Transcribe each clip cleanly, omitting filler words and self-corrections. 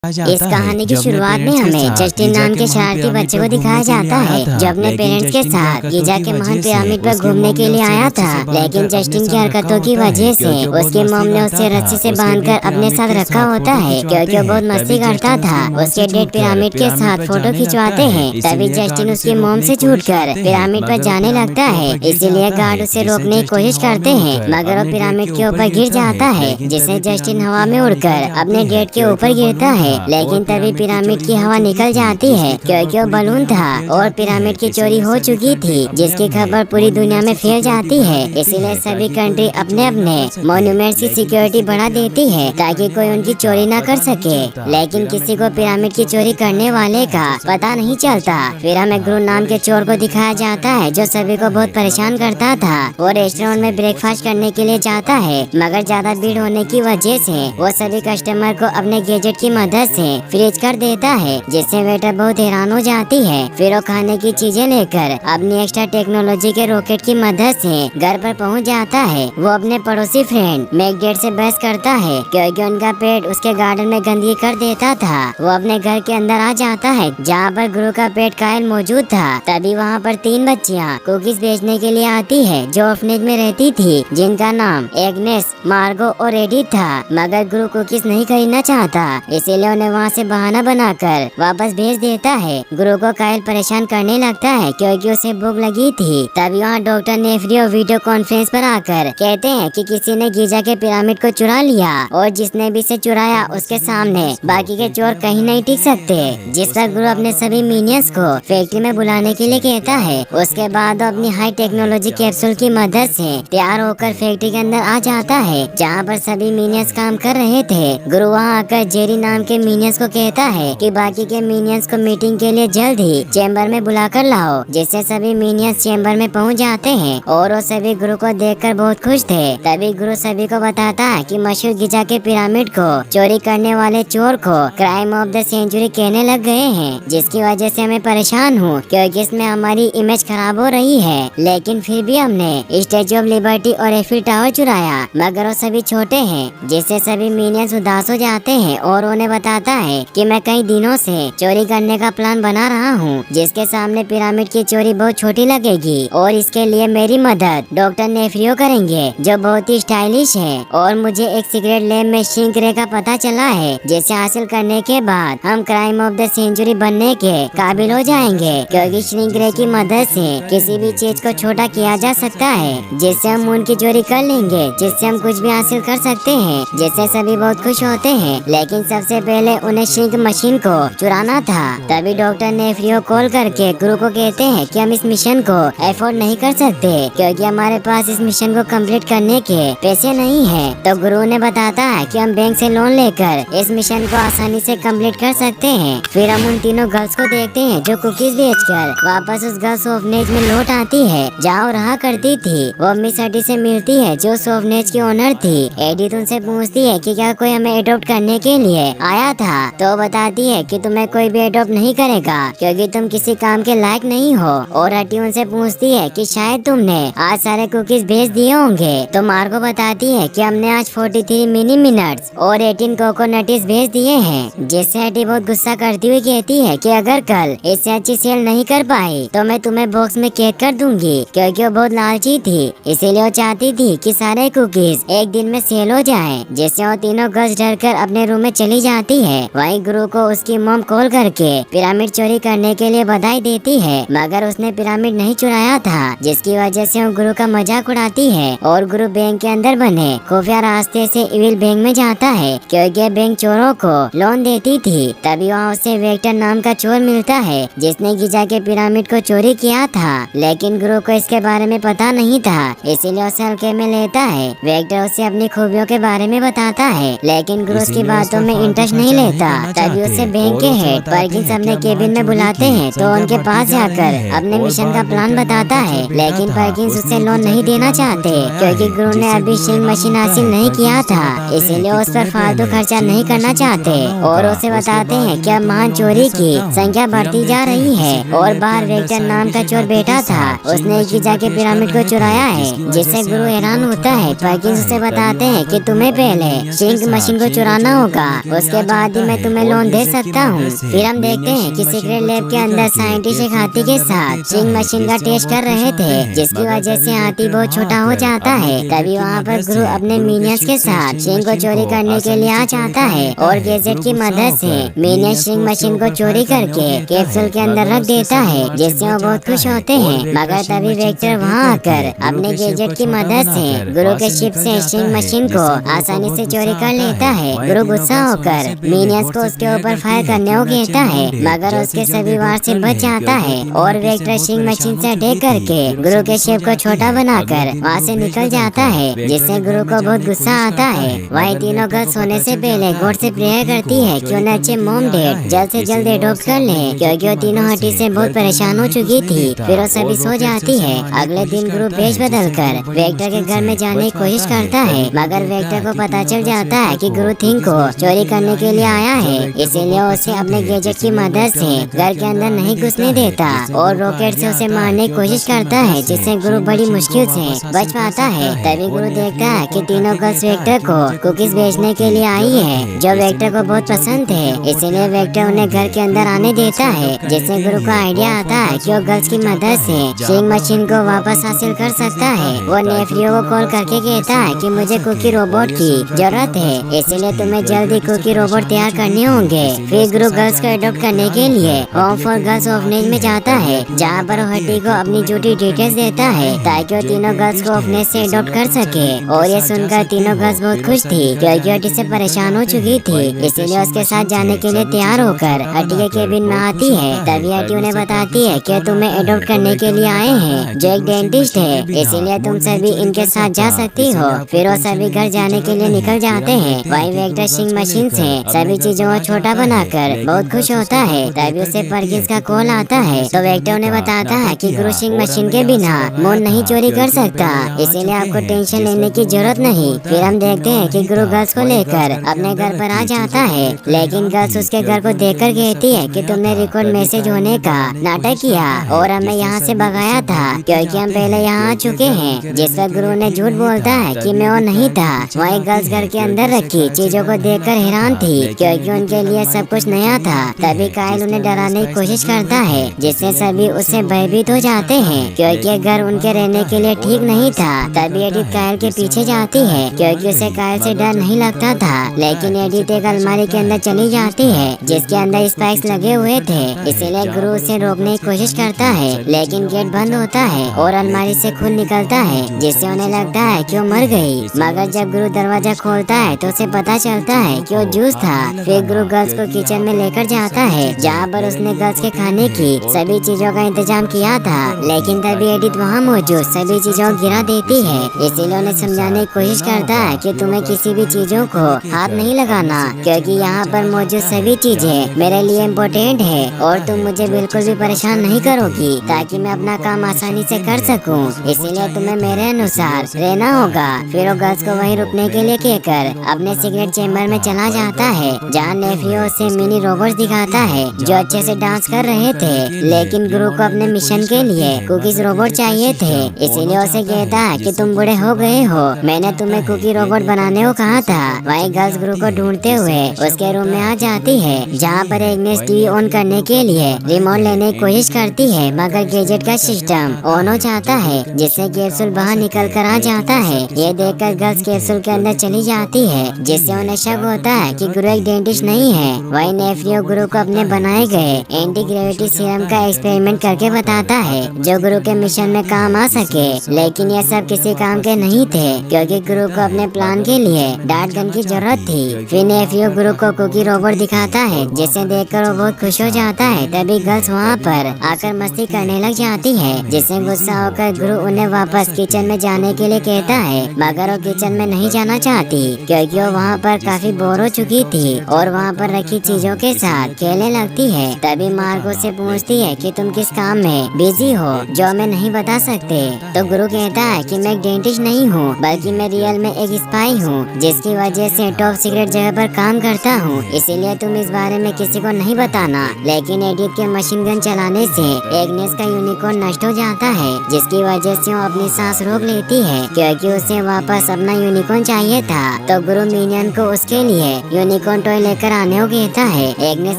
इस कहानी की शुरुआत में हमें जस्टिन नाम के शरारती बच्चे को दिखाया जाता है जो अपने पेरेंट्स के साथ गिजा के महान पिरामिड पर घूमने के लिए आया था। लेकिन जस्टिन की हरकतों की वजह से उसकी मॉम ने उसे रस्सी से बांधकर अपने साथ रखा होता है क्योंकि वो बहुत मस्ती करता था। उसके डेड पिरामिड के साथ फोटो खिंचवाते हैं। तभी जस्टिन उसकी मॉम से छूटकर पिरामिड पर जाने लगता है, इसीलिए गार्ड उसे रोकने की कोशिश करते हैं, मगर वो पिरामिड के ऊपर गिर जाता है, जिससे जस्टिन हवा में उड़कर अपने डेड के ऊपर गिरता है। लेकिन तभी पिरामिड की हवा निकल जाती है क्योंकि वो बलून था और पिरामिड की चोरी हो चुकी थी, जिसकी खबर पूरी दुनिया में फैल जाती है। इसीलिए सभी कंट्री अपने अपने मॉन्यूमेंट्स की सिक्योरिटी बढ़ा देती है ताकि कोई उनकी चोरी न कर सके। लेकिन किसी को पिरामिड की चोरी करने वाले का पता नहीं चलता। फिर हमें गुरु नाम के चोर को दिखाया जाता है जो सभी को बहुत परेशान करता था। वो रेस्टोरेंट में ब्रेकफास्ट करने के लिए जाता है, मगर ज्यादा भीड़ होने की वजह से वो सभी कस्टमर को अपने गैजेट की मदद से फ्रीज कर देता है, जिससे वेटर बहुत हैरान हो जाती है। फिर वो खाने की चीजें लेकर अपनी एक्स्ट्रा टेक्नोलॉजी के रॉकेट की मदद से घर पर पहुंच जाता है। वो अपने पड़ोसी फ्रेंड मैकडेड से बहस करता है क्योंकि उनका पेट उसके गार्डन में गंदगी कर देता था। वो अपने घर के अंदर आ जाता है जहाँ पर गुरु का पेट कायल मौजूद था। तभी वहाँ पर 3 बच्चियाँ कुकीज बेचने के लिए आती है जो ऑर्फनेज में रहती थी, जिनका नाम एग्नेस, मार्गो और एडिथ था। मगर गुरु कुकीज नहीं खरीदना चाहता, इसीलिए उन्हें वहाँ से बहाना बनाकर वापस भेज देता है। गुरु को कायल परेशान करने लगता है क्योंकि उसे भूख लगी थी। तभी वहाँ डॉक्टर नेफ्रियो वीडियो कॉन्फ्रेंस पर आकर कहते हैं कि किसी ने गीजा के पिरामिड को चुरा लिया और जिसने भी इसे चुराया उसके सामने बाकी के चोर कहीं नहीं टिक सकते। जिस पर गुरु अपने सभी मिनियंस को फैक्ट्री में बुलाने के लिए कहता है। उसके बाद वो अपनी हाई टेक्नोलॉजी कैप्सूल की मदद से तैयार होकर फैक्ट्री के अंदर आ जाता है जहाँ पर सभी मिनियंस काम कर रहे थे। गुरु वहाँ आकर जेरी नाम के मिनियंस को कहता है कि बाकी के मिनियंस को मीटिंग के लिए जल्द ही चैम्बर में बुलाकर लाओ, जिससे सभी मिनियंस चैम्बर में पहुंच जाते हैं और वो सभी गुरु को देखकर बहुत खुश थे। तभी गुरु सभी को बताता है कि मशहूर गिजा के पिरामिड को चोरी करने वाले चोर को क्राइम ऑफ द सेंचुरी कहने लग गए हैं, जिसकी वजह से मैं परेशान हूँ क्योंकि इसमें हमारी इमेज खराब हो रही है। लेकिन फिर भी हमने स्टैच्यू ऑफ लिबर्टी और एफिल टावर चुराया, मगर वो सभी छोटे हैं, जिससे सभी मिनियंस उदास हो जाते हैं और उन्हें बताता है कि मैं कई दिनों से चोरी करने का प्लान बना रहा हूँ, जिसके सामने पिरामिड की चोरी बहुत छोटी लगेगी और इसके लिए मेरी मदद डॉक्टर नेफ्रियो करेंगे जो बहुत ही स्टाइलिश है। और मुझे एक सीक्रेट लैब में श्रिंक रे का पता चला है, जिसे हासिल करने के बाद हम क्राइम ऑफ द सेंचुरी बनने के काबिल हो जाएंगे, क्योंकि श्रिंक रे की मदद से किसी भी चीज को छोटा किया जा सकता है, जिससे हम मून की चोरी कर लेंगे, जिससे हम कुछ भी हासिल कर सकते हैं, जिससे सभी बहुत खुश होते हैं। लेकिन सबसे पहले उन्हें श्रिंक मशीन को चुराना था। तभी डॉक्टर नेफ्रियो कॉल करके गुरु को कहते हैं कि हम इस मिशन को एफोर्ड नहीं कर सकते क्योंकि हमारे पास इस मिशन को कंप्लीट करने के पैसे नहीं है। तो गुरु ने बताता है कि हम बैंक से लोन लेकर इस मिशन को आसानी से कंप्लीट कर सकते हैं। फिर हम उन तीनों गर्ल्स को देखते हैं जो कुकीज बेचकर वापस उस गर्ल्स ऑर्फनेज में लौट आती है जहाँ वो रहा करती थी। वो मिस एडी से मिलती है जो उस ऑर्फनेज की ओनर थी। एडिथ उनसे पूछती है कि क्या कोई हमें एडॉप्ट करने के लिए आया था, तो बताती है कि तुम्हें कोई भी एडॉप्ट नहीं करेगा क्योंकि तुम किसी काम के लायक नहीं हो। और हटी उनसे पूछती है कि शायद तुमने आज सारे कुकीज भेज दिए होंगे। तो मार्गो बताती है कि हमने आज 43 मिनी मिनट्स और 18 कोकोनट्स भेज दिए हैं, जिससे हटी बहुत गुस्सा करती हुई कहती है कि अगर कल इससे अच्छी सेल नहीं कर पाई तो मैं तुम्हें बॉक्स में कैद कर दूंगी, क्योंकि वो बहुत लालची थी, इसीलिए वो चाहती थी कि सारे कुकीज एक दिन में सेल हो जाए, जिससे वो तीनों गर्ल्स डरकर अपने रूम में चली जाती है। वहीं गुरु को उसकी मॉम कॉल करके पिरामिड चोरी करने के लिए बधाई देती है, मगर उसने पिरामिड नहीं चुराया था, जिसकी वजह से वो गुरु का मजाक उड़ाती है। और गुरु बैंक के अंदर बने खुफिया रास्ते से इविल बैंक में जाता है क्योंकि बैंक चोरों को लोन देती थी। तभी वहाँ उसे वेक्टर नाम का चोर मिलता है जिसने गिजा के पिरामिड को चोरी किया था, लेकिन गुरु को इसके बारे में पता नहीं था, इसीलिए उसे हल्के में लेता है। वेक्टर उसे अपनी खूबियों के बारे में बताता है, लेकिन गुरु उसकी बातों में इंटरेस्ट नहीं लेता। तभी उसे बैंक के हेड पर्किंस अपने केबिन में बुलाते हैं तो उनके पास जाकर अपने मिशन का प्लान बताता है, लेकिन पर्किंस उसे लोन नहीं देना चाहते क्योंकि गुरु ने अभी श्रिंक मशीन हासिल नहीं किया था, इसीलिए उस पर फालतू खर्चा नहीं करना चाहते। और उसे बताते हैं कि अब महान चोरी की संख्या बढ़ती जा रही है और बाहर वेक्टर नाम का चोर बैठा था, उसने गिजा के पिरामिड को चुराया है, जिससे गुरु हैरान होता है। पर्किंस उसे बताते हैं कि तुम्हें पहले श्रिंक मशीन को चुराना होगा, उसके बाद ही मैं तुम्हें लोन दे सकता हूँ। फिर हम देखते हैं कि सीक्रेट लैब के अंदर साइंटिस्ट एक हाथी के साथ स्विंग मशीन का टेस्ट कर रहे थे, जिसकी वजह से हाथी बहुत छोटा हो जाता है। तभी वहाँ पर गुरु अपने मिनियंस के साथ स्विंग को चोरी करने के लिए आ जाता है और गैजेट की मदद से मिनियन स्विंग मशीन को चोरी करके कैप्सूल के अंदर रख देता है, जिससे वो बहुत खुश होते हैं। मगर तभी वेक्टर वहाँ आकर अपने गैजेट की मदद से गुरु के शिप से स्विंग मशीन को आसानी से चोरी कर लेता है। गुरु गुस्सा होकर मिनियंस को उसके ऊपर फायर करने को कहता है, मगर उसके सभी वार से बच जाता है और वेक्टर स्विंग मशीन से अटैक करके गुरु के शिप को छोटा बनाकर वहाँ से निकल जाता है, जिससे गुरु को बहुत गुस्सा आता है। वही तीनों गर्ल्स सोने से पहले गॉड से प्रेयर करती है कि उन्हें अच्छे मॉम डैड जल्द से जल्द एडॉप्ट कर ले, क्योंकि वो तीनों हड्डी से बहुत परेशान हो चुकी थी। फिर वो सभी सो जाती है। अगले दिन गुरु भेष बदलकर वेक्टर के घर में जाने की कोशिश करता है, मगर वेक्टर को पता चल जाता है कि गुरु थिंग को चोरी करने के लिए आया है, इसीलिए उसे अपने गैजेट की मदद से घर के अंदर नहीं घुसने देता और रॉकेट से उसे मारने की कोशिश करता है, जिससे गुरु बड़ी मुश्किल से बच पाता है। तभी गुरु देखता है कि तीनों गर्ल्स वेक्टर को कुकीज बेचने के लिए आई है, जो वेक्टर को बहुत पसंद है, इसीलिए वेक्टर उन्हें घर के अंदर आने देता है, जिससे गुरु को आइडिया आता है कि वो गर्ल्स की मदद से स्विंग मशीन को वापस हासिल कर सकता है। वो नेफ्रियो को कॉल करके कहता है कि मुझे कुकी रोबोट की जरूरत है, इसीलिए तुम्हें जल्दी कुकी रोबोट तैयार करने होंगे। फिर गुरु गर्ल्स को एडॉप्ट करने के लिए होम फॉर गर्ल्स ऑर्फनेज में जाता है, जहाँ पर वो हड्डी को अपनी झूठी डिटेल्स देता है ताकि वो तीनों गर्ल्स को ऑर्फनेज से एडॉप्ट कर सके। और ये सुनकर तीनों गर्ल्स बहुत खुश थी, क्योंकि हड्डी से परेशान हो चुकी थी, इसीलिए उसके साथ जाने के लिए तैयार होकर हड्डी के केबिन में आती है। तभी हड्डी उन्हें बताती है कि तुम्हें एडॉप्ट करने के लिए आए हैं, जो एक डेंटिस्ट है, इसीलिए तुम सभी इनके साथ जा सकती हो। फिर वो सभी घर जाने के लिए निकल जाते हैं। वही वेक्टर स्विंग मशीन से सभी चीजों को छोटा बनाकर बहुत खुश होता है। तभी उसे परकिंस का कॉल आता है, तो वेक्टर उन्हें बताता है कि गुरु स्विंग मशीन के बिना मून नहीं चोरी कर सकता, इसीलिए आपको टेंशन लेने की जरूरत नहीं। फिर हम देखते हैं कि गुरु गर्ल्स को लेकर अपने घर पर आ जाता है, लेकिन गर्ल्स उसके घर को देखकर कहती है कि तुमने रिकॉर्ड मैसेज होने का नाटक किया और हमें यहाँ से भगाया था, क्योंकि हम पहले यहाँ आ चुके हैं। जिस पर गुरु ने झूठ बोलता है कि मैं वो नहीं था। वही गर्ल्स घर के अंदर रखी चीजों को देखकर हैरान थी, क्योंकि उनके लिए सब कुछ नया था। तभी काइल उन्हें डराने की कोशिश करता है, जिससे सभी उससे भयभीत हो जाते हैं, क्योंकि घर उनके रहने के लिए ठीक नहीं था। तभी एडिथ काइल के पीछे जाती है, क्योंकि उसे काइल से डर नहीं लगता था, लेकिन एडिथ एक अलमारी के अंदर चली जाती है, जिसके अंदर स्पाइक्स लगे हुए थे, इसीलिए गुरु उसे रोकने की कोशिश करता है, लेकिन गेट बंद होता है और अलमारी से खून निकलता है, जिससे उन्हें लगता है कि वो मर गई। मगर जब गुरु दरवाजा खोलता है तो उसे पता चलता है कि वो जूस था। फिर गुरु गर्ल्स को किचन में लेकर जाता है, जहाँ पर उसने गर्ल्स के खाने की सभी चीजों का इंतजाम किया था, लेकिन तभी एडिथ वहाँ मौजूद सभी चीजों को गिरा देती है, इसीलिए उन्हें समझाने की कोशिश करता है कि तुम्हें किसी भी चीजों को हाथ नहीं लगाना, क्योंकि यहाँ पर मौजूद सभी चीजें मेरे लिए इम्पोर्टेंट है और तुम मुझे बिल्कुल भी परेशान नहीं करोगी, ताकि मैं अपना काम आसानी से कर सकूं, इसीलिए तुम्हें मेरे अनुसार रहना होगा। फिर वो गर्ल्स को वहीं रुकने के लिए कहकर अपने सीक्रेट चेम्बर में चला जाता है, जहाँ नेफ्रियो से मिनी रोबोट्स दिखाता है जो अच्छे से डांस कर रहे थे, लेकिन गुरु को अपने मिशन के लिए कुकीज रोबोट चाहिए थे, इसीलिए उसे कहता है कि तुम बूढ़े हो गए हो, मैंने तुम्हें कुकी रोबोट बनाने को कहा था। वही गर्ल्स गुरु को ढूंढते हुए उसके रूम में आ जाती है, जहाँ पर एग्नेस टीवी ऑन करने के लिए रिमोट लेने की कोशिश करती है, मगर गैजेट का सिस्टम ऑन हो जाता है, जिससे कैप्सूल बाहर निकल कर आ जाता है। ये देखकर गर्ल्स कैप्सूल के अंदर चली जाती है, जिससे उन्हें शक होता है कि गुरु एक डेंटिस्ट नहीं है। वही नेफ्रियो गुरु को अपने बनाए गए एंटी ग्रेविटी सीरम का एक्सपेरिमेंट करके बताता है, जो गुरु के मिशन में काम आ सके, लेकिन ये सब किसी काम के नहीं थे, क्योंकि गुरु को अपने प्लान के लिए डार्ट गन की जरूरत थी। फिर नेफ्रियो गुरु को कुकी रोबोट दिखाता है, जिसे देखकर वो बहुत खुश हो जाता है। तभी गर्ल्स वहाँ पर आकर मस्ती करने लग जाती है, जिससे गुस्सा होकर गुरु उन्हें वापस किचन में जाने के लिए कहता है, मगर वो किचन में नहीं जाना चाहती, क्योंकि वो वहाँ पर काफी बोर हो चुकी थी और वहाँ पर रखी चीजों के साथ खेलने लगती है। तभी मार्गो से पूछती है कि तुम किस काम में बिजी हो जो हमें नहीं बता सकते। तो गुरु कहता है कि मैं एक डेंटिस्ट नहीं हूँ, बल्कि मैं रियल में एक स्पाई हूँ, जिसकी वजह से टॉप सीक्रेट जगह पर काम करता हूँ, इसीलिए तुम इस बारे में किसी को नहीं बताना। लेकिन एडिथ के मशीन गन चलाने से एग्नेस का यूनिकॉर्न नष्ट हो जाता है, जिसकी वजह से वो अपनी सांस रोक लेती है, क्योंकि उसे वापस अपना यूनिकॉर्न चाहिए था। तो गुरु मिनियन को उसके लिए यूनिकॉर्न यूनिकॉर्न टॉय लेकर आने को कहता है। एग्नेस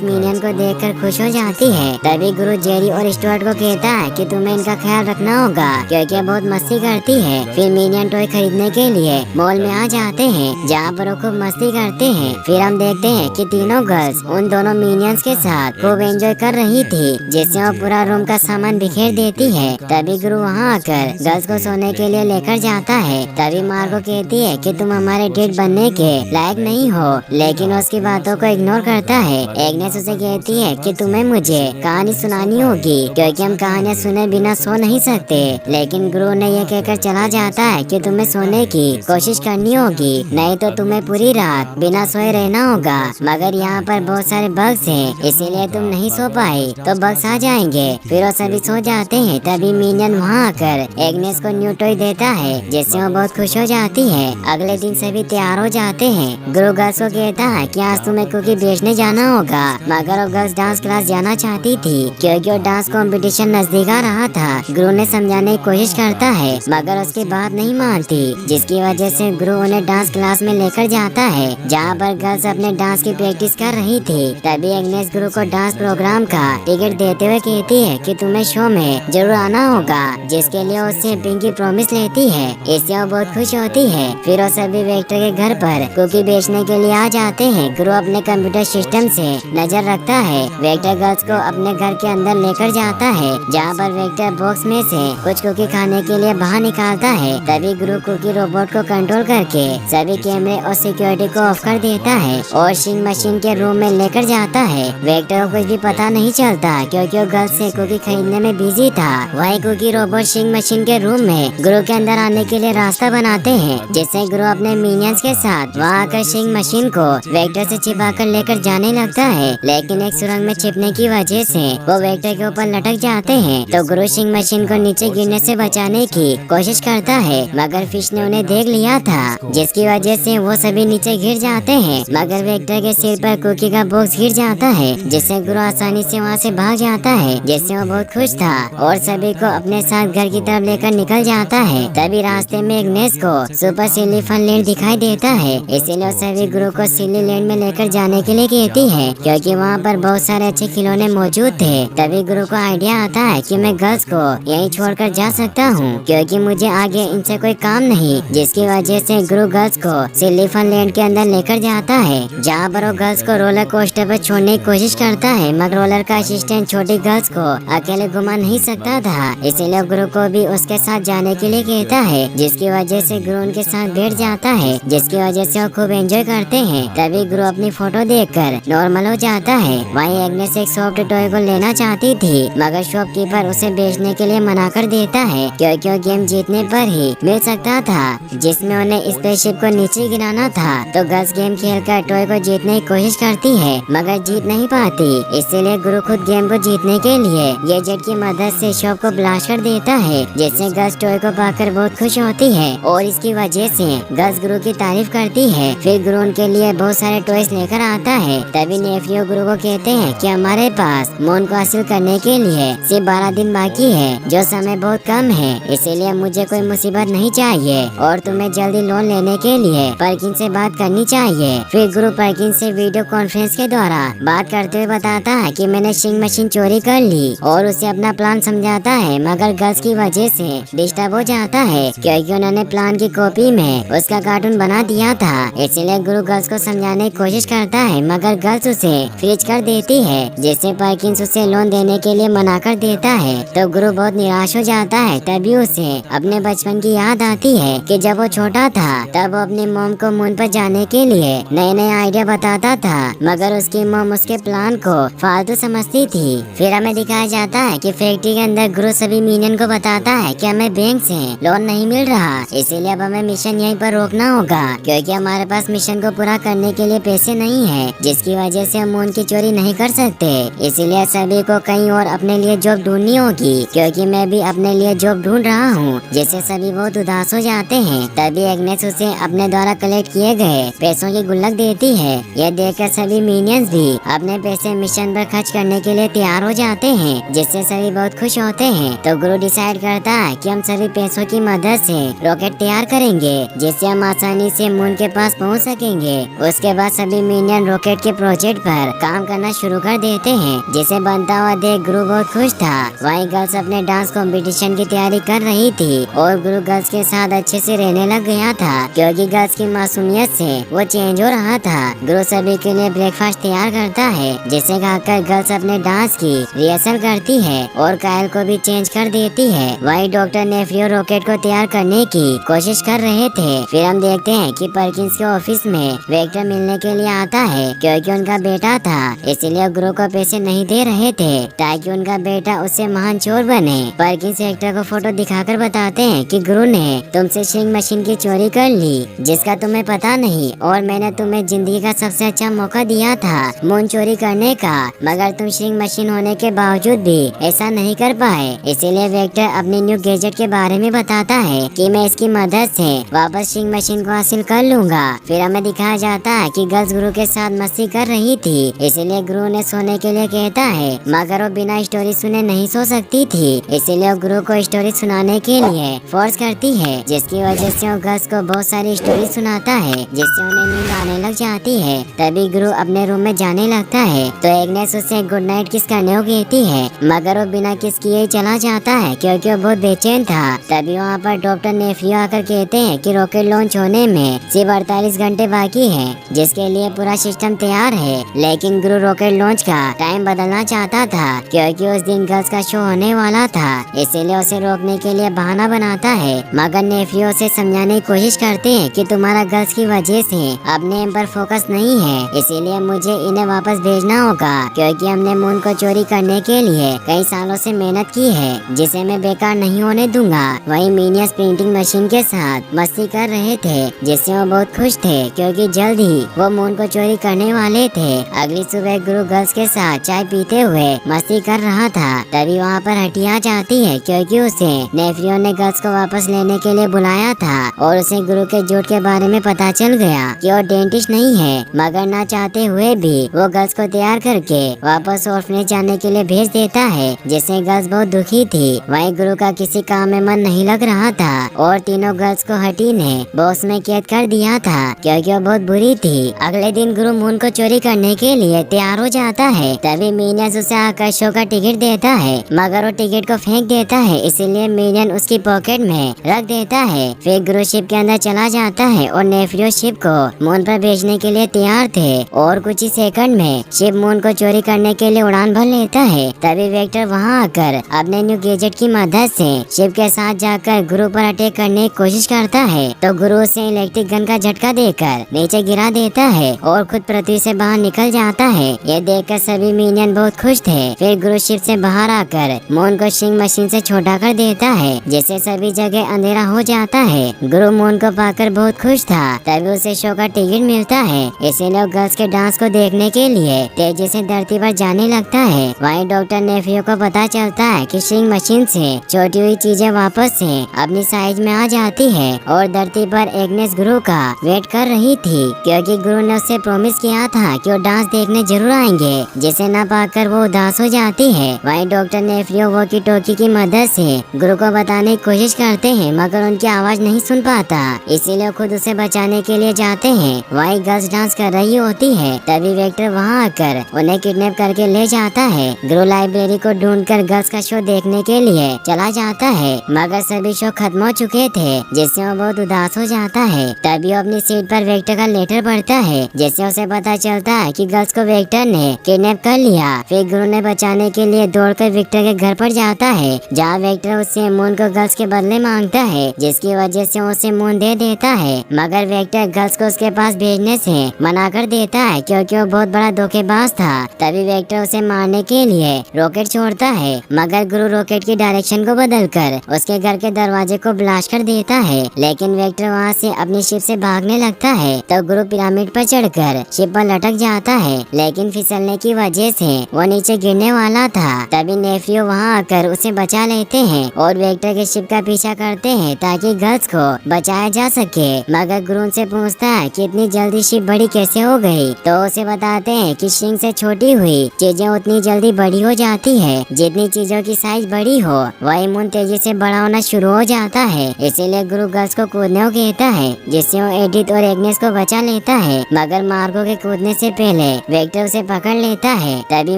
मिनियन को देखकर खुश हो जाती है। तभी गुरु जेरी और स्टुअर्ट को कहता है कि तुम्हें इनका ख्याल रखना होगा क्योंकि ये बहुत मस्ती करती है। फिर मिनियन टॉय खरीदने के लिए मॉल में आ जाते हैं जहाँ पर वो खूब मस्ती करते हैं। फिर हम देखते हैं कि तीनों गर्ल्स उन दोनों मिनियंस के साथ खूब एंजॉय कर रही थी, जिससे वो पूरा रूम का सामान बिखेर देती है। तभी गुरु वहाँ आकर गर्ल्स को सोने के लिए लेकर जाता है। तभी मार्गो कहती है कि तुम हमारे डेट बनने के लायक नहीं हो, लेकिन उसकी बातों को इग्नोर करता है। एग्नेस उसे कहती है कि तुम्हें मुझे कहानी सुनानी होगी क्योंकि हम कहानियाँ सुने बिना सो नहीं सकते। लेकिन गुरु ने यह कहकर चला जाता है कि तुम्हें सोने की कोशिश करनी होगी, नहीं तो तुम्हें पूरी रात बिना सोए रहना होगा। मगर यहाँ पर बहुत सारे बग्स हैं, इसीलिए तुम नहीं सो पाए तो बग्स आ जाएंगे। फिर वो सभी सो जाते हैं। तभी मिनियन वहाँ आकर एग्नेस को न्यू टॉय देता है, जिससे वो बहुत खुश हो जाती है। अगले दिन सभी तैयार हो जाते हैं। गुरु गर्ल्स को कहता है कि आज तुम्हें कुकी बेचने जाना होगा, मगर वो गर्ल्स डांस क्लास जाना चाहती थी क्योंकि वो डांस कंपटीशन नजदीक आ रहा था। गुरु ने समझाने की कोशिश करता है मगर उसकी बात नहीं मानती, जिसकी वजह से गुरु उन्हें डांस क्लास में लेकर जाता है जहाँ पर गर्ल्स अपने डांस की प्रैक्टिस कर रही थी। तभी एग्नेस गुरु को डांस प्रोग्राम का टिकट देते हुए कहती है कि तुम्हें शो में जरूर आना होगा, जिसके लिए उससे पिंकी प्रॉमिस लेती है। इससे वो बहुत खुश होती है। फिर वो सभी वेक्टर के घर पर कुकी बेचने के लिए आ जाते हैं। गुरु अपने कंप्यूटर सिस्टम से नजर रखता है। वेक्टर गर्ल्स को अपने घर के अंदर लेकर जाता है जहाँ पर वेक्टर बॉक्स में से कुछ कुकी खाने के लिए बाहर निकालता है। तभी गुरु कुकी रोबोट को कंट्रोल करके सभी कैमरे और सिक्योरिटी को ऑफ कर देता है और शिंग मशीन के रूम में लेकर जाता है। वेक्टर को कुछ भी पता नहीं चलता क्योंकि वो गर्ल्स से कुकी खरीदने में बिजी था। वही कुकी रोबोट शिंग मशीन के रूम में गुरु के अंदर आने के लिए रास्ता बनाते हैं, जिससे गुरु अपने मिनियंस के साथ वहाँ आकर शिंग मशीन को वेक्टर से छिपा कर लेकर जाने लगता है। लेकिन एक सुरंग में छिपने की वजह से वो वेक्टर के ऊपर लटक जाते हैं। तो गुरु शिंग मशीन को नीचे गिरने से बचाने की कोशिश करता है, मगर फिश ने उन्हें देख लिया था, जिसकी वजह से वो सभी नीचे गिर जाते हैं। मगर वेक्टर के सिर पर कुकी का बॉक्स गिर जाता है, जिससे गुरु आसानी से वहाँ से भाग जाता है, जिससे वो बहुत खुश था और सभी को अपने साथ घर की तरफ लेकर निकल जाता है। तभी रास्ते में एग्नेस को सुपर सिली फन लैंड दिखाई देता है, इसीलिए सभी गुरु को सिली लैंड में लेकर जाने के लिए कहती है क्योंकि वहाँ पर बहुत सारे अच्छे खिलौने मौजूद थे। तभी गुरु को आइडिया आता है कि मैं गर्ल्स को यहीं छोड़कर जा सकता हूँ क्योंकि मुझे आगे इनसे कोई काम नहीं, जिसकी वजह से गुरु गर्ल्स को सिली फन लैंड के अंदर लेकर जाता है जहाँ पर वो गर्ल्स को रोलर कोस्टर पर छोड़ने की कोशिश करता है। मगर रोलर का असिस्टेंट छोटी गर्ल्स को अकेले घुमा नहीं सकता था, इसीलिए गुरु को भी उसके साथ जाने के लिए कहता है, जिसकी वजह से गुरु उनके साथ बैठ जाता है, जिसकी वजह से वो खूब एंजॉय करते हैं। तभी गुरु अपनी फोटो देखकर नॉर्मल हो जाता है। वहीं एग्नेस एक सॉफ्ट टॉय को लेना चाहती थी, मगर शॉपकीपर उसे बेचने के लिए मना कर देता है क्योंकि वो गेम जीतने पर ही मिल सकता था, जिसमें उन्हें स्पेसशिप को नीचे गिराना था। तो गर्ल्स गेम खेलकर टॉय को जीतने की कोशिश करती है, मगर जीत नहीं पाती। इसीलिए गुरु खुद गेम को जीतने के लिए गैजेट की मदद से शॉप को ब्लास्ट कर देता है, जिससे गर्ल्स टॉय को पाकर बहुत खुश होती है और इसकी वजह से गर्ल्स गुरु की तारीफ करती है। फिर गुरु उनके लिए बहुत सारे टॉयज लेकर आता है। तभी नेफ्यू गुरु को कहते हैं कि हमारे पास मून को हासिल करने के लिए सिर्फ 12 दिन बाकी है, जो समय बहुत कम है, इसीलिए मुझे कोई मुसीबत नहीं चाहिए और तुम्हें जल्दी लोन लेने के लिए पर्किन से बात करनी चाहिए। फिर गुरु पर्किन से वीडियो कॉन्फ्रेंस के द्वारा बात करते हुए बताता है कि मैंने शिंग मशीन चोरी कर ली और उसे अपना प्लान समझाता है, मगर गर्ल्स की वजह से डिस्टर्ब हो जाता है क्योंकि उन्होंने प्लान की कॉपी में उसका कार्टून बना दिया था। इसलिए गुरु गर्ल्स को समझाने की कोशिश करता है, मगर गर्ल्स उसे फ्रीज कर देती है, जिससे पर्किंस उसे लोन देने के लिए मना कर देता है। तो गुरु बहुत निराश हो जाता है। तभी उसे अपने बचपन की याद आती है कि जब वो छोटा था तब वो अपनी मॉम को मून पर जाने के लिए नए नए आइडिया बताता था, मगर उसकी मॉम उसके प्लान को फालतू समझती थी। फिर हमें दिखाया जाता है कि फैक्ट्री के अंदर गुरु सभी मिनियन को बताता है कि हमें बैंक से लोन नहीं मिल रहा, इसीलिए अब हमें मिशन यहीं पर रोकना होगा क्योंकि हमारे पास मिशन को पूरा करने के लिए पैसे नहीं है, जिसकी वजह से हम मून की चोरी नहीं कर सकते। इसीलिए सभी को कहीं और अपने लिए जॉब ढूंढनी होगी क्योंकि मैं भी अपने लिए जॉब ढूंढ रहा हूँ, जिससे सभी बहुत उदास हो जाते हैं। तभी एग्नेस उसे अपने द्वारा कलेक्ट किए गए पैसों की गुल्लक देती है। यह देखकर सभी मिनियंस भी अपने पैसे मिशन पर खर्च करने के लिए तैयार हो जाते हैं, जिससे सभी बहुत खुश होते हैं। तो गुरु डिसाइड करता है कि हम सभी पैसों की मदद से रॉकेट तैयार करेंगे, जिससे हम आसानी से मून के पास पहुंच सकेंगे। उसके इसके बाद सभी मिनियन रॉकेट के प्रोजेक्ट पर काम करना शुरू कर देते हैं, जिसे बनता हुआ देख गुरु बहुत खुश था। वहीं गर्ल्स अपने डांस कंपटीशन की तैयारी कर रही थी और गुरु गर्ल्स के साथ अच्छे से रहने लग गया था, क्योंकि गर्ल्स की मासूमियत से वो चेंज हो रहा था। गुरु सभी के लिए ब्रेकफास्ट तैयार करता है, जिसे खाकर गर्ल्स अपने डांस की रिहर्सल करती है और कायल को भी चेंज कर देती है। वहीं डॉक्टर नेफ्रियो रॉकेट को तैयार करने की कोशिश कर रहे थे। फिर हम देखते हैं कि पर्किंस के ऑफिस में वेक्टर मिलने के लिए आता है, क्योंकि उनका बेटा था, इसलिए गुरु को पैसे नहीं दे रहे थे ताकि उनका बेटा उससे महान चोर बने। पर्किंस वेक्टर को फोटो दिखाकर बताते हैं कि गुरु ने तुमसे श्रिंक मशीन की चोरी कर ली, जिसका तुम्हें पता नहीं, और मैंने तुम्हें जिंदगी का सबसे अच्छा मौका दिया था मून चोरी करने का, मगर तुम श्रिंक मशीन होने के बावजूद भी ऐसा नहीं कर पाए। इसीलिए वेक्टर अपनी न्यू गैजेट के बारे में बताता है कि मैं इसकी मदद से वापस श्रिंक मशीन को हासिल कर लूंगा। फिर हमें दिखाया जाता है कि गर्ल्स गुरु के साथ मस्ती कर रही थी, इसीलिए गुरु ने सोने के लिए कहता है, मगर वो बिना स्टोरी सुने नहीं सो सकती थी, इसीलिए गुरु को स्टोरी सुनाने के लिए फोर्स करती है, जिसकी वजह से वो गर्ल्स को बहुत सारी स्टोरी सुनाता है, जिससे उन्हें नींद आने लग जाती है। तभी गुरु अपने रूम में जाने लगता है तो एग्नेस उसे गुड नाइट किस करने को कहती है, मगर वो बिना किस किए चला जाता है, क्योंकि वो बहुत बेचैन था। तभी वहाँ पर डॉक्टर नेफ्रियो आकर कहते हैं कि रॉकेट लॉन्च होने में सिर्फ 48 घंटे बाकी है, जिसके लिए पूरा सिस्टम तैयार है। लेकिन गुरु रॉकेट लॉन्च का टाइम बदलना चाहता था, क्योंकि उस दिन गर्ल्स का शो होने वाला था, इसीलिए उसे रोकने के लिए बहाना बनाता है। मगर नेफ्रियो से समझाने की कोशिश करते हैं कि तुम्हारा गर्ल्स की वजह से अपने एम पर फोकस नहीं है, इसीलिए मुझे इन्हें वापस भेजना होगा, क्योंकि हमने मून को चोरी करने के लिए कई सालों से मेहनत की है, जिसे मैं बेकार नहीं होने दूंगा। वहीं मिनियस प्रिंटिंग मशीन के साथ मस्ती कर रहे थे, जिससे वो बहुत खुश थे, क्योंकि जल्द ही वो मून को चोरी करने वाले थे। अगली सुबह गुरु गर्ल्स के साथ चाय पीते हुए मस्ती कर रहा था। तभी वहाँ पर हटी आ जाती है, क्योंकि उसे नेफ्रियो ने गर्ल्स को वापस लेने के लिए बुलाया था और उसे गुरु के झूठ के बारे में पता चल गया कि वो डेंटिस्ट नहीं है, मगर ना चाहते हुए भी वो गर्ल्स को तैयार करके वापस ऑर्फनेज जाने के लिए भेज देता है, जिससे गर्ल्स बहुत दुखी थी। वहीं गुरु का किसी काम में मन नहीं लग रहा था और तीनों गर्ल्स को हटी ने बॉक्स में कैद कर दिया था, क्योंकि वो बहुत बुरी थी। अगले दिन गुरु मून को चोरी करने के लिए तैयार हो जाता है। तभी मिनियन उसे आकर शो का टिकट देता है, मगर वो टिकट को फेंक देता है, इसीलिए मिनियन उसकी पॉकेट में रख देता है। फिर गुरु शिप के अंदर चला जाता है और नेफ्रियो शिप को मून पर भेजने के लिए तैयार थे और कुछ ही सेकंड में शिप मून को चोरी करने के लिए उड़ान भर लेता है। तभी वेक्टर वहां आकर अपने न्यू गैजेट की मदद से शिप के साथ जाकर गुरु पर अटैक करने की कोशिश करता है, तो गुरु उसे इलेक्ट्रिक गन का झटका देकर नीचे गिरा देता है और खुद पृथ्वी से बाहर निकल जाता है। ये देखकर सभी मिनियन बहुत खुश थे। फिर गुरु शिप से बाहर आकर मून को श्रिंक मशीन से छोटा कर देता है, जिससे सभी जगह अंधेरा हो जाता है। गुरु मून को पाकर बहुत खुश था। तभी उसे शो का टिकट मिलता है, इसीलिए गर्ल्स के डांस को देखने के लिए तेजी से धरती पर जाने लगता है। वहीं डॉक्टर नेफ्रियो को पता चलता है कि श्रिंक मशीन से छोटी हुई चीजें वापस से अपनी साइज में आ जाती है और धरती पर एग्नेस गुरु का वेट कर रही थी, क्योंकि गुरु ने उससे प्रॉमिस किया था कि वो डांस देखने जरूर आएंगे, जिसे न पाकर वो उदास हो जाती है। वहीं डॉक्टर नेफ्रियो वॉकी टॉकी की मदद से गुरु को बताने की कोशिश करते हैं, मगर उनकी आवाज नहीं सुन पाता, इसीलिए खुद उसे बचाने के लिए जाते हैं। वहीं गर्ल्स डांस कर रही होती है। तभी वेक्टर वहां आकर उन्हें किडनैप करके ले जाता है। गुरु लाइब्रेरी को ढूंढकर गर्ल्स का शो देखने के लिए चला जाता है, मगर सभी शो खत्म हो चुके थे, जिससे वो बहुत उदास हो जाता है। तभी वो अपनी सीट पर वेक्टर का लेटर पढ़ता है, जिससे उसे पता चलता है कि गर्ल्स को वेक्टर ने किडनैप कर लिया। फिर गुरु ने बचाने के लिए दौड़कर विक्टर के घर पर जाता है, जहाँ वेक्टर उससे मून को गर्ल्स के बदले मांगता है, जिसकी वजह से उसे मून दे देता है। मगर वेक्टर गर्ल्स को उसके पास भेजने से मना कर देता है, क्योंकि वो बहुत बड़ा धोखेबाज था। तभी वेक्टर उसे मारने के लिए रॉकेट छोड़ता है, मगर गुरु रॉकेट की डायरेक्शन को बदलकर उसके घर के दरवाजे को ब्लास्ट कर देता है। लेकिन वेक्टर वहाँ से अपनी शिप से भागने लगता है, तो गुरु पिरामिड पर चढ़कर शिप पर लटक जाता है, लेकिन फिसलने की वजह से वो नीचे गिरने वाला था। तभी नेफ्रियो वहाँ आकर उसे बचा लेते हैं और वेक्टर के शिप का पीछा करते हैं ताकि गर्ल्स को बचाया जा सके। मगर गुरु उनसे पूछता है कि इतनी जल्दी शिप बड़ी कैसे हो गई, तो उसे बताते हैं कि श्रिंक से छोटी हुई चीजें उतनी जल्दी बड़ी हो जाती है जितनी चीजों की साइज बड़ी हो, वही मून तेजी से बड़ा होना शुरू हो जाता है। इसीलिए गुरु गर्ल्स को कूदने को कहता है, जिससे वो एडिथ और एग्नेस को बचा लेता है, मगर मार्को के कूदने से पहले वेक्टर उसे पकड़ लेता है। तभी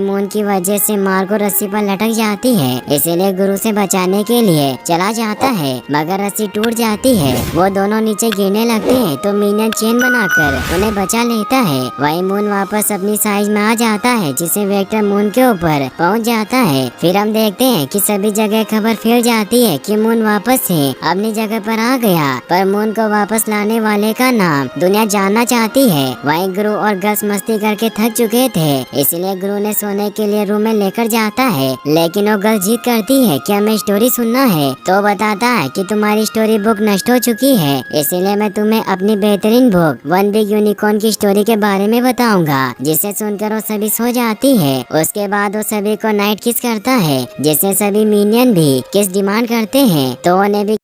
मून की वजह से मार्को रस्सी पर लटक जाती है, इसीलिए गुरु से बचाने के लिए चला जाता है, मगर रस्सी टूट जाती है। वो दोनों नीचे गिरने लगते हैं तो मिनियन चेन बनाकर उन्हें बचा लेता है। वहीं मून वापस अपनी साइज में आ जाता है, जिसे वेक्टर मून के ऊपर पहुंच जाता है। फिर हम देखते हैं कि सभी जगह खबर फैल जाती है कि मून वापस से अपनी जगह पर आ गया, पर मून को वापस लाने वाले का नाम दुनिया जानना चाहती है। वहीं गुरु और गस मस्ती करके थक चुके थे, इसलिए गुरु ने सोने के लिए रूम में लेकर जाता है, लेकिन वो गस जिद करती है कि हमें स्टोरी सुनना है। तो बताता है कि तुम्हारी स्टोरी बुक नष्ट हो चुकी है, इसलिए मैं तुम्हें अपनी बेहतरीन बुक वन बिग यूनिकॉर्न की स्टोरी के बारे में बताऊंगा, जिसे सुनकर वो सभी सो जाती है। उसके बाद वो सभी को नाइट किस करता है, जिससे सभी मिनियन भी किस डिमांड करते हैं, तो उन्हें भी